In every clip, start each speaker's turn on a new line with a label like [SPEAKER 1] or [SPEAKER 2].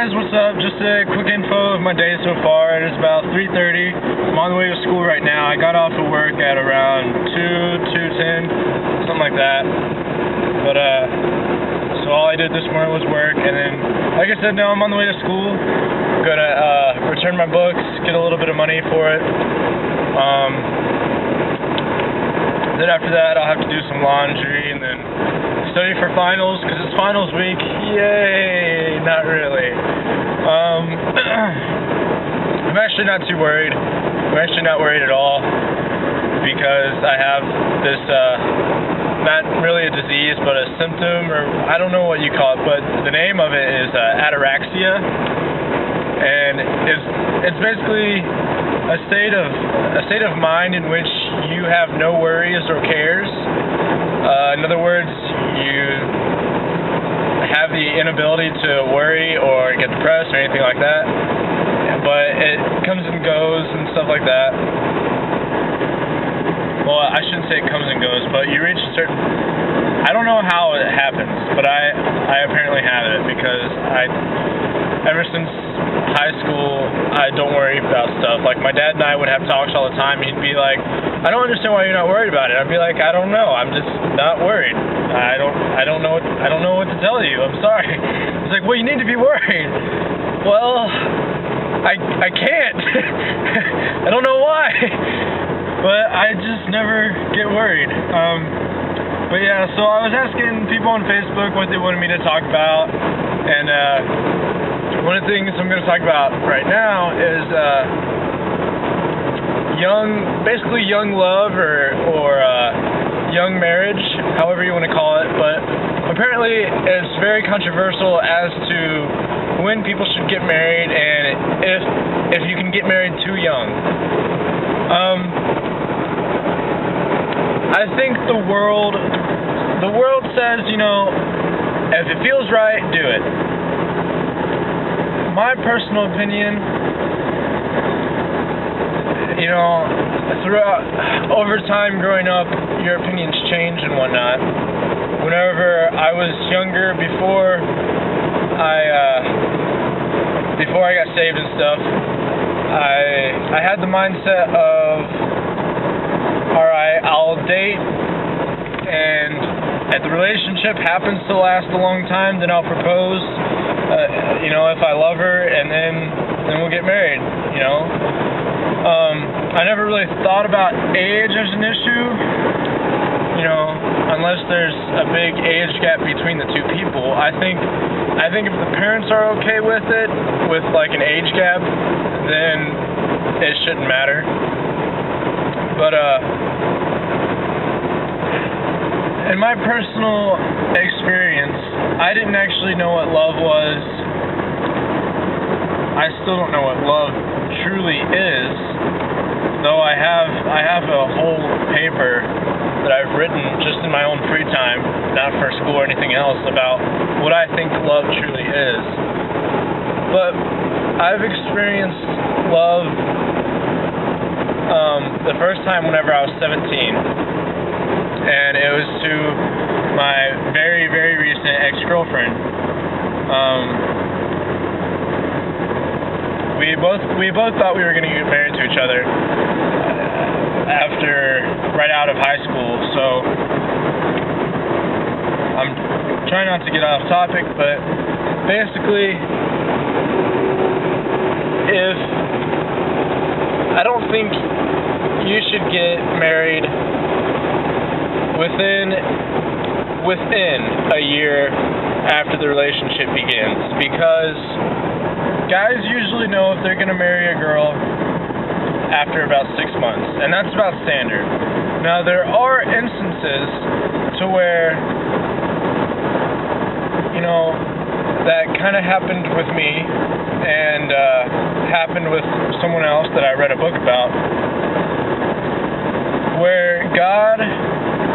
[SPEAKER 1] guys, what's up? Just a quick info of my day so far. It is about 3:30. I'm on the way to school right now. I got off of work at around 2:10, something like that. But so all I did this morning was work, and then, like I said, now I'm on the way to school. I'm gonna return my books, get a little bit of money for it. Then after that, I'll have to do some laundry and then study for finals, because it's finals week. Yay! Not really. I'm actually not too worried. I'm actually not worried at all, because I have this, not really a disease, but a symptom, or I don't know what you call it, but the name of it is ataraxia, and it's basically a state of mind in which you have no worries or cares. In other words, you have the inability to worry or get depressed or anything like that, but it comes and goes and stuff like that. Well, I shouldn't say it comes and goes, but you reach a certain... I don't know how it happens, but I apparently have it, because ever since high school, I don't worry about stuff. Like, my dad and I would have talks all the time. He'd be like, I don't understand why you're not worried about it. I'd be like, I don't know. I'm just not worried. I don't know what to tell you. I'm sorry. He's like, well, you need to be worried. Well, I can't. I don't know why. But I just never get worried. But yeah, so I was asking people on Facebook what they wanted me to talk about, and one of the things I'm going to talk about right now is basically young love or young marriage, however you want to call it. But apparently it's very controversial as to when people should get married, and if you can get married too young. I think the world says, if it feels right, do it. My personal opinion, over time growing up, your opinions change and whatnot. Whenever I was younger, before I got saved and stuff, I had the mindset of, alright, I'll date, and if the relationship happens to last a long time, then I'll propose, if I love her, and then we'll get married, I never really thought about age as an issue, unless there's a big age gap between the two people. I think if the parents are okay with it, with like an age gap, then it shouldn't matter. But in my personal experience, I didn't actually know what love was. I still don't know what love truly is, though I have a whole paper that I've written just in my own free time, not for school or anything else, about what I think love truly is. But I've experienced love the first time whenever I was 17, and it was to my very, very recent ex-girlfriend. We both thought we were going to get married to each other right out of high school, so I'm trying not to get off topic, but basically, I don't think you should get married within a year after the relationship begins, because guys usually know if they're going to marry a girl after about 6 months, and that's about standard. Now, there are instances to where, that kind of happened with me, and happened with someone else that I read a book about, where God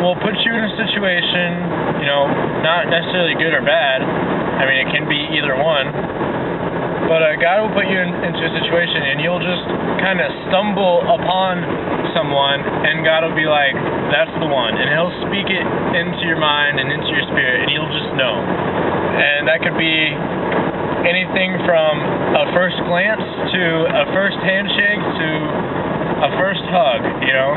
[SPEAKER 1] will put you in a situation, not necessarily good or bad. I mean, it can be either one. But God will put you into a situation, and you'll just kind of stumble upon someone, and God will be like, that's the one. And He'll speak it into your mind and into your spirit, and you'll just know. And that could be anything from a first glance to a first handshake to a first hug, you know?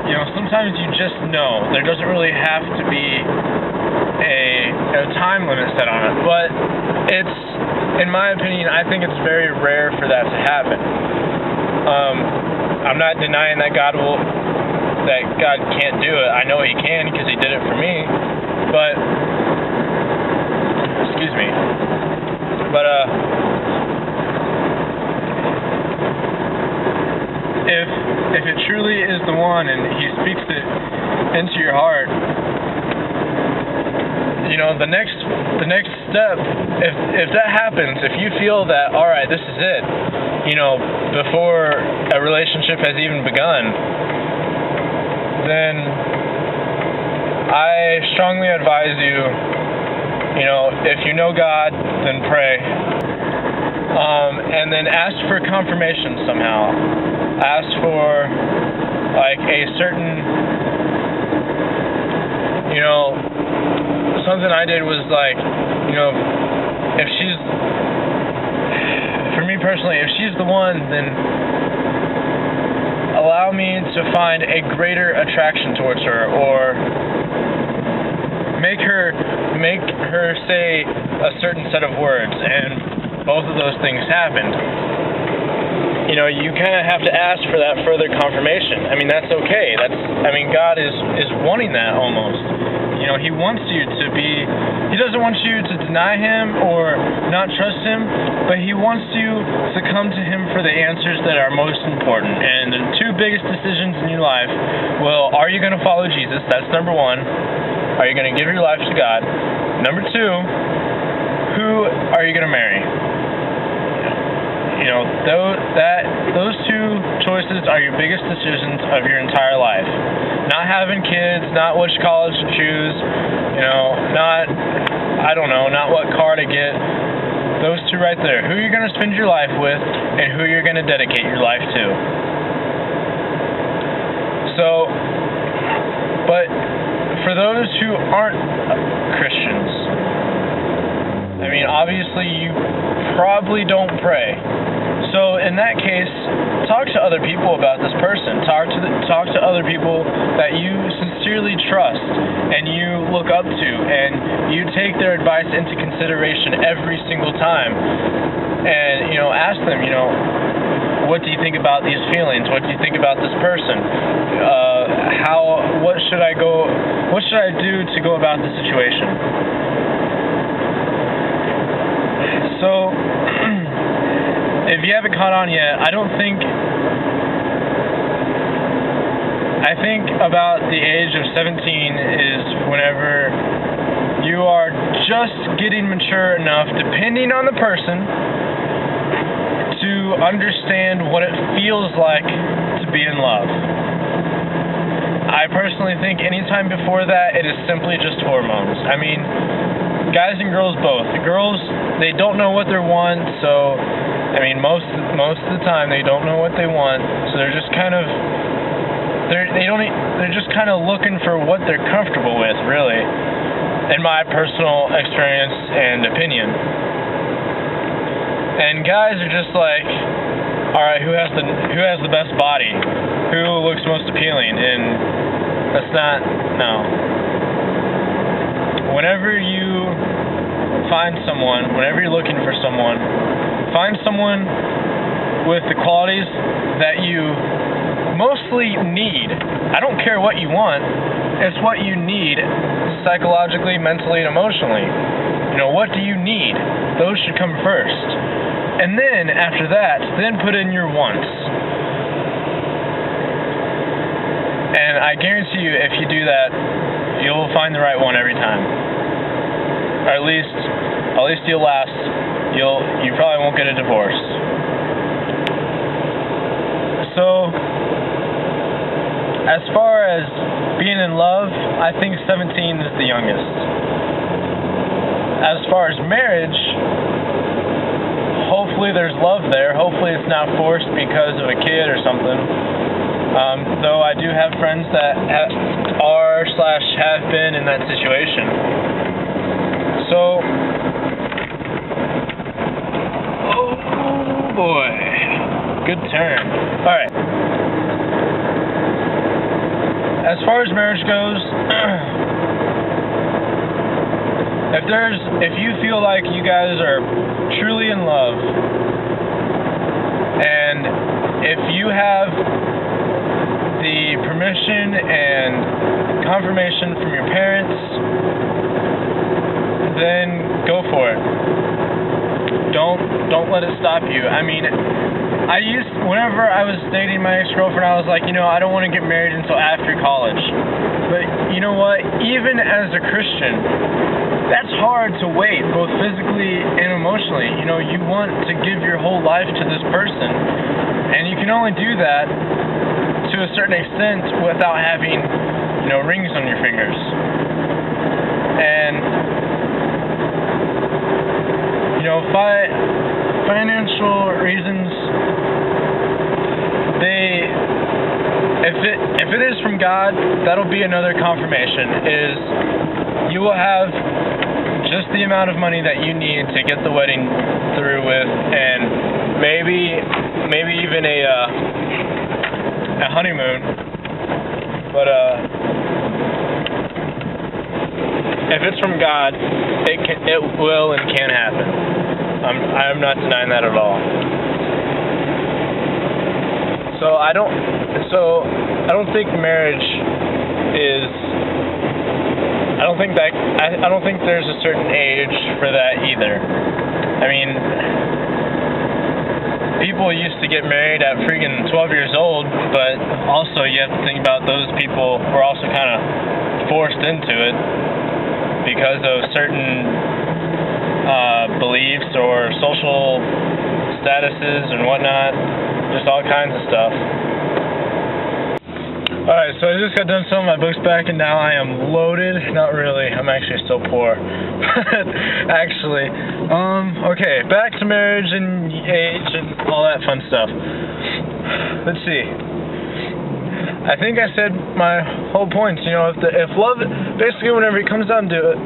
[SPEAKER 1] You know, sometimes you just know. There doesn't really have to be a time limit set on it, but it's, in my opinion, I think it's very rare for that to happen. I'm not denying that God can't do it. I know He can because He did it for me, but, excuse me, but, if it truly is the one and He speaks it into your heart, you know, the next step, if that happens, if you feel that, all right, this is it, you know, before a relationship has even begun, then I strongly advise you, you know, if you know God, then pray, and then ask for confirmation somehow. Ask for, like, a certain, you know, something I did was, like, you know, if she's, for me personally, if she's the one, then allow me to find a greater attraction towards her, or make her say a certain set of words, and both of those things happened. You know, you kind of have to ask for that further confirmation. I mean, that's okay. God is wanting that almost. You know, He wants you to be, He doesn't want you to deny Him or not trust Him, but He wants you to come to Him for the answers that are most important. And the two biggest decisions in your life, well, are you going to follow Jesus? That's number one. Are you going to give your life to God? Number two, who are you going to marry? You know, those two choices are your biggest decisions of your entire life. Not having kids, not which college to choose, you know, not what car to get. Those two right there. Who you're going to spend your life with and who you're going to dedicate your life to. So, but for those who aren't Christians, I mean, obviously you probably don't pray. So in that case, talk to other people about this person. Talk to other people that you sincerely trust and you look up to, and you take their advice into consideration every single time. And, you know, ask them, you know, what do you think about these feelings? What do you think about this person? What should I do to go about the situation? So, if you haven't caught on yet, I think about the age of 17 is whenever you are just getting mature enough, depending on the person, to understand what it feels like to be in love. I personally think anytime before that, it is simply just hormones. I mean, guys and girls both. The girls, they don't know what they want, so, I mean, most of the time they don't know what they want, so they're just kind of, they're just kind of looking for what they're comfortable with, really, in my personal experience and opinion. And guys are just like, all right, who has the best body? Who looks most appealing? And that's not, no. Whenever you find someone, whenever you're looking for someone, find someone with the qualities that you mostly need. I don't care what you want, it's what you need psychologically, mentally, and emotionally. You know, what do you need? Those should come first. And then, after that, then put in your wants. And I guarantee you, if you do that, you'll find the right one every time. Or at least you'll last. You probably won't get a divorce. So, as far as being in love, I think 17 is the youngest. As far as marriage, hopefully there's love there. Hopefully it's not forced because of a kid or something. Though I do have friends that are/have been in that situation. So, good turn. Alright. As far as marriage goes, if you feel like you guys are truly in love, and if you have the permission and confirmation from your parents, then go for it. Don't let it stop you. I mean, whenever I was dating my ex-girlfriend, I was like, I don't want to get married until after college. But you know what? Even as a Christian, that's hard to wait, both physically and emotionally. You want to give your whole life to this person, and you can only do that to a certain extent without having, rings on your fingers. And financial reasons, if it is from God, that'll be another confirmation, is you will have just the amount of money that you need to get the wedding through with, and maybe even a honeymoon. But if it's from God, it will and can happen. I'm not denying that at all. So I don't think marriage is. I don't think there's a certain age for that either. I mean, people used to get married at freaking 12 years old, but also you have to think about those people were also kind of forced into it because of certain beliefs or social statuses and whatnot, just all kinds of stuff. Alright, so I just got done selling my books back and now I am loaded. Not really, I'm actually still poor. Actually, okay, back to marriage and age and all that fun stuff. Let's see. I think I said my whole points. If love, basically whenever it comes down to it,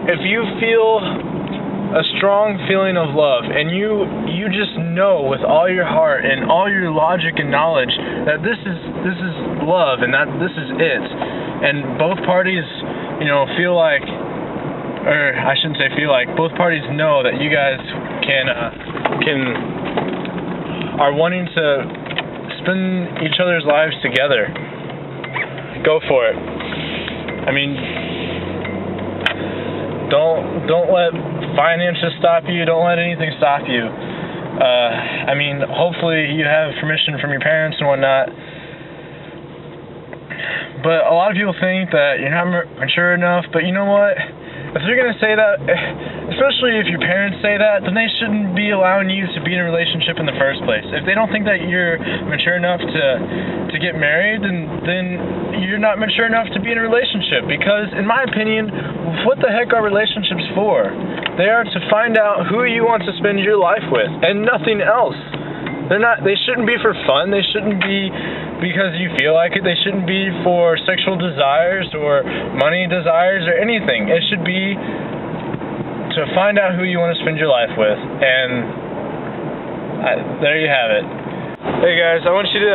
[SPEAKER 1] if you feel a strong feeling of love, and you just know with all your heart and all your logic and knowledge that this is love and that this is it, and both parties, feel like, or I shouldn't say feel like, both parties know that you guys are wanting to spend each other's lives together, go for it. I mean, don't let finances stop you. Don't let anything stop you. I mean, hopefully you have permission from your parents and whatnot. But a lot of people think that you're not mature enough. But you know what? If they're going to say that, especially if your parents say that, then they shouldn't be allowing you to be in a relationship in the first place. If they don't think that you're mature enough to get married, then you're not mature enough to be in a relationship. Because, in my opinion, what the heck are relationships for? They are to find out who you want to spend your life with, and nothing else. They shouldn't be for fun. They shouldn't be because you feel like it. They shouldn't be for sexual desires or money desires or anything. It should be to find out who you want to spend your life with. And there you have it. Hey guys, I want you to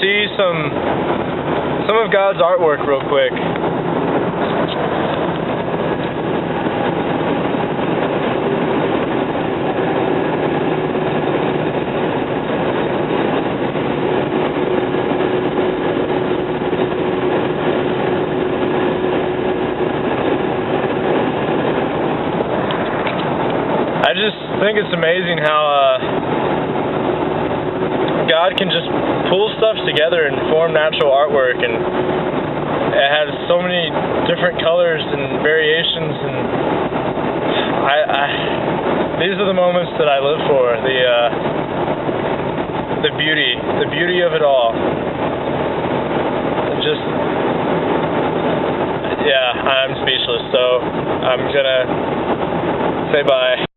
[SPEAKER 1] see some of God's artwork real quick. I just think it's amazing how God can just pull stuff together and form natural artwork, and it has so many different colors and variations, and these are the moments that I live for, the beauty of it all. Just, yeah, I'm speechless, so I'm gonna say bye.